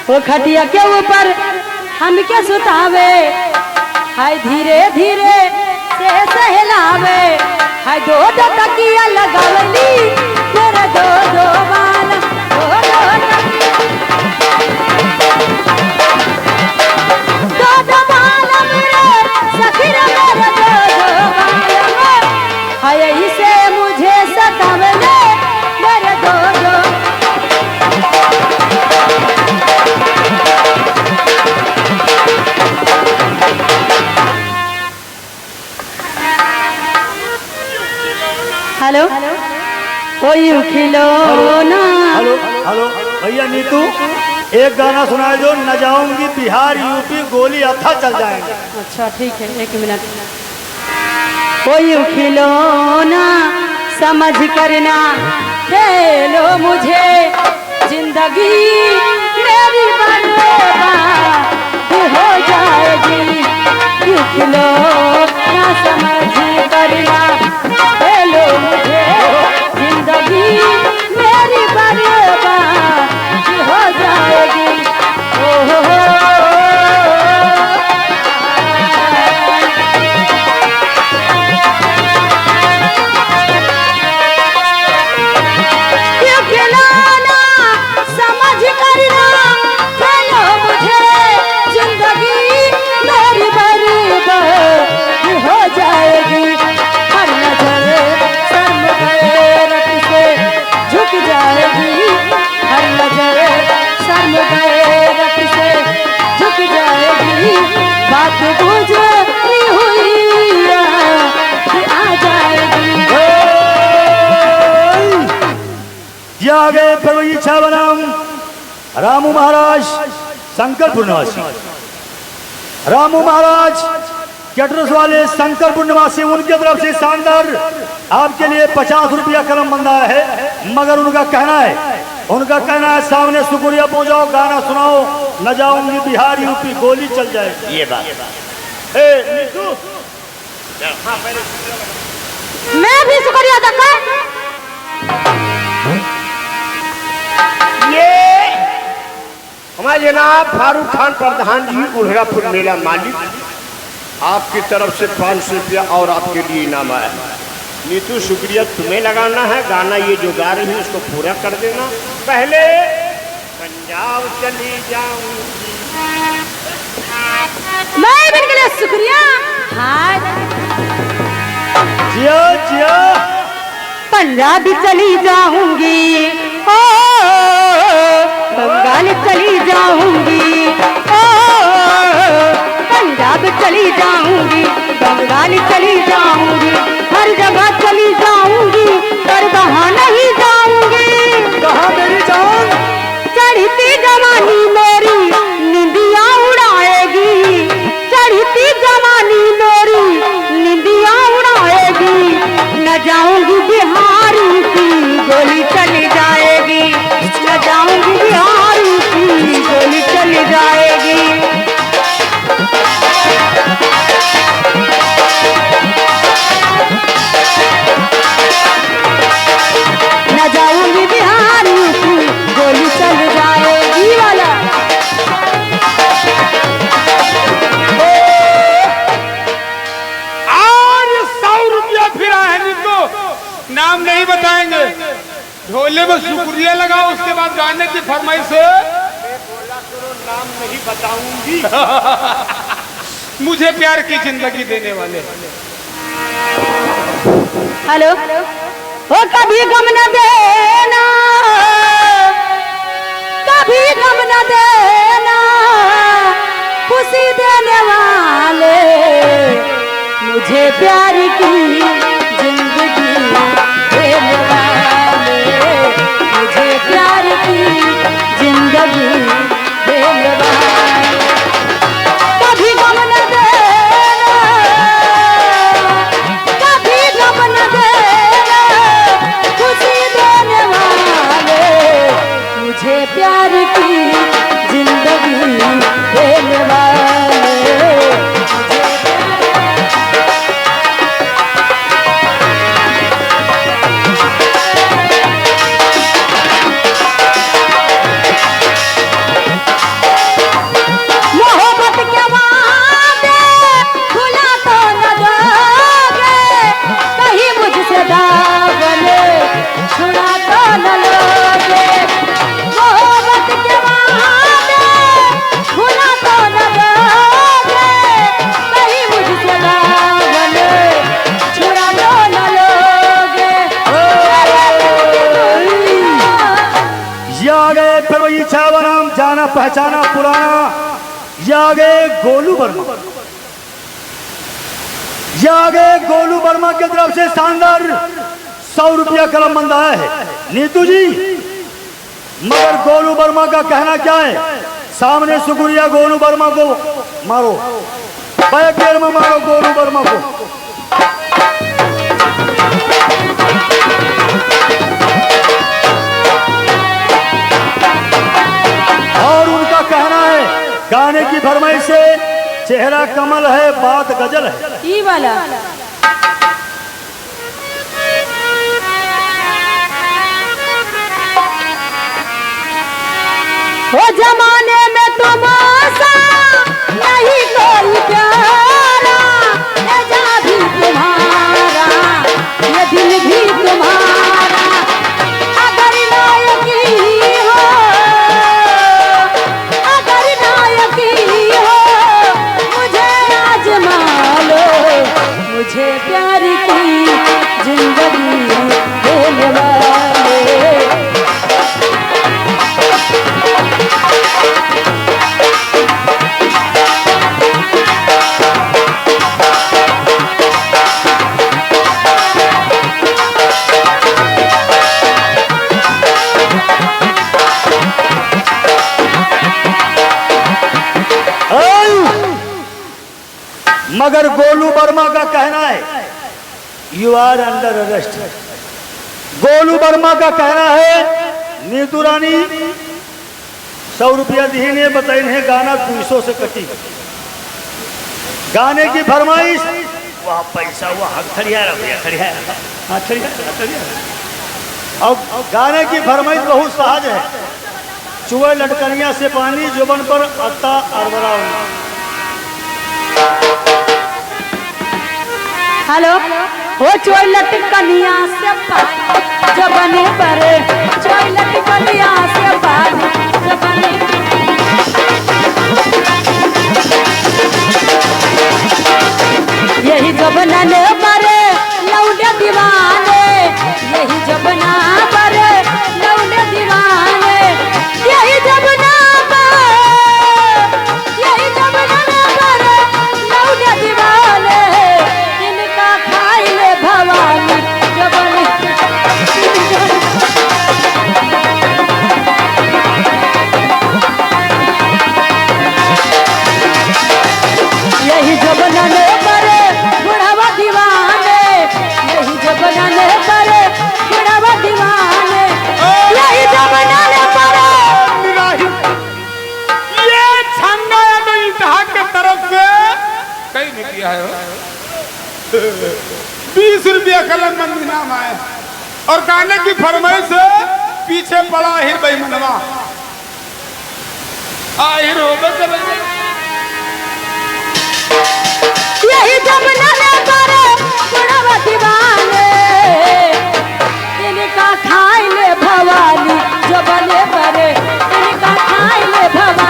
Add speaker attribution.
Speaker 1: वो खटिया के ऊपर हम क्या सुतावे, हाय धीरे धीरे से सहलावे, हाय दो दो तकिया लगावली मेरे दो दो बाल, दो दो बाल मेरे सखी रे मेरे दो दो बाल, हाय इसे मुझे सतावले मेरे दो दो। हेलो कोई खिलौना।
Speaker 2: हेलो हेलो भैया नीतू, एक गाना सुनाए जो न जाऊंगी बिहार यूपी गोली अथा चल जाएंगे।
Speaker 1: अच्छा ठीक है, एक मिनट। कोई खिलौना समझ करना खेलो मुझे, जिंदगी मेरी बर्बाद हो जाएगी। क्यों खिलौना समझ करना खेलो मुझे, जिंदगी मेरी बर्बाद हो जाएगी। ओहो बात गुजरी हुई आ जाएगी।
Speaker 2: आगे परवई इच्छा बनाम रामू महाराज शंकरपुर निवासी। रामू महाराज कैटरस वाले शंकरपुर निवासी, उनकी तरफ से शानदार आपके लिए 50 रुपया कलम बंधा है। मगर उनका कहना है सामने शुक्रिया पहुंचाओ, गाना सुनाओ, न जाऊंगी बिहार यूपी गोली चल जाएगी। ये बात
Speaker 1: मैं भी शुक्रिया अदा कर।
Speaker 3: ये हमारे जनाब फारूक खान प्रधान जी उल्हापुर मेला मालिक, आपकी तरफ से 500 रुपया और आपके लिए इनाम आया। नीतू शुक्रिया तुम्हें लगाना है, गाना ये जो गा रही है उसको पूरा कर देना। पहले पंजाब चली जाऊंगी,
Speaker 1: मैं बिल्कुल शुक्रिया। हाँ
Speaker 2: जिया जिया
Speaker 1: पंजाब चली जाऊंगी, ओ बंगाल चली जाऊंगी, ओ पंजाब चली जाऊंगी, बंगाल चली जाऊंगी, हर जगह चली जाऊंगी, पर वहाँ नहीं जाऊंगी।
Speaker 2: कहाँ मेरी जान?
Speaker 1: चढ़ती जवानी मेरी निंदिया उड़ाएगी, चढ़ती जवानी मेरी निंदिया उड़ाएगी। न जाऊंगी बिहार की गोली चली जाएगी, न जाऊंगी बिहार की गोली चली जाएगी। न जाऊंगी बिहार की गोली चल जाएगी वाला।
Speaker 4: आज 100 रुपया फिर है जिनको नाम नहीं बताएंगे, ढोले में शुक्रिया लगाओ, उसके बाद गाने की फरमाइश है।
Speaker 3: बोला करो नाम नहीं बताऊंगी।
Speaker 4: मुझे प्यार की जिंदगी देने वाले।
Speaker 1: हेलो ओ कभी गम न देना, कभी गम न देना, खुशी देने वाले, मुझे प्यार की जिंदगी देने वाले, मुझे प्यार की जिंदगी देने वाले। कभी गम न देना, कभी गम न देना, खुशी देने वाले, मुझे प्यार की जिंदगी देने वाले, मुझे
Speaker 2: जाना पहचाना पुराना, ये आ गए गोलू वर्मा। ये आ गए गोलू वर्मा की तरफ से शानदार 100 रुपया कलम बंद आया है नीतू जी। मगर गोलू वर्मा का कहना क्या है? सामने शुक्रिया गोलू वर्मा को मारो, बैक गेयर में मारो गोलू वर्मा को। और उनका कहना है गाने की फरमाइश से चेहरा कमल है, बात गजल है।
Speaker 1: ई वाला वो जमाने में तुम सा नहीं कोई प्यारा, ये जा भी तुम्हारा, ये दिल भी तुम्हारा। अगर नायकी हो, अगर नायकी हो, मुझे आजमा लो, मुझे प्यार की जिंदगी देने वाले।
Speaker 2: मगर गोलू वर्मा का कहना है you are under arrest. Golu Verma का कहना है नीतू रानी 100 रुपया दीने बताई है, गाना 200 से कटी। गाने की फरमाइश वह पैसा वह खड़िया खड़िया। अब गाने की फरमाइश बहुत सहज है। चुए लटकनिया से पानी जुबन पर अत्ता अरबरा।
Speaker 1: हेलो, वो चोर लटकनिया से पानी जबने पर, चोर लटकनिया से पानी जबने। यही जबनन पर लौटे दीवाने, यही जबना पर लौटे दीवाने, यही जबना पर, यही जबना पर लौटे दीवाने। इनका खाइले भवानी जबने। यही जबनन पर बुढ़ावा दीवाने, यही जबनन पर बुढ़ावा दीवाने, यही जबनन पर।
Speaker 4: ये छंगा है तो इंतहा के तरफ से कहीं नहीं किया है। 20 रुपया कलम बंदी नाम आए और गाने की फरमाइश से पीछे पड़ा आहिर बेईमानवा। आहिर हो
Speaker 1: यही जबनन पर बुढ़ावा दीवाने, इनका खाइले भवानी जबने पर, इनका खाइले भवानी।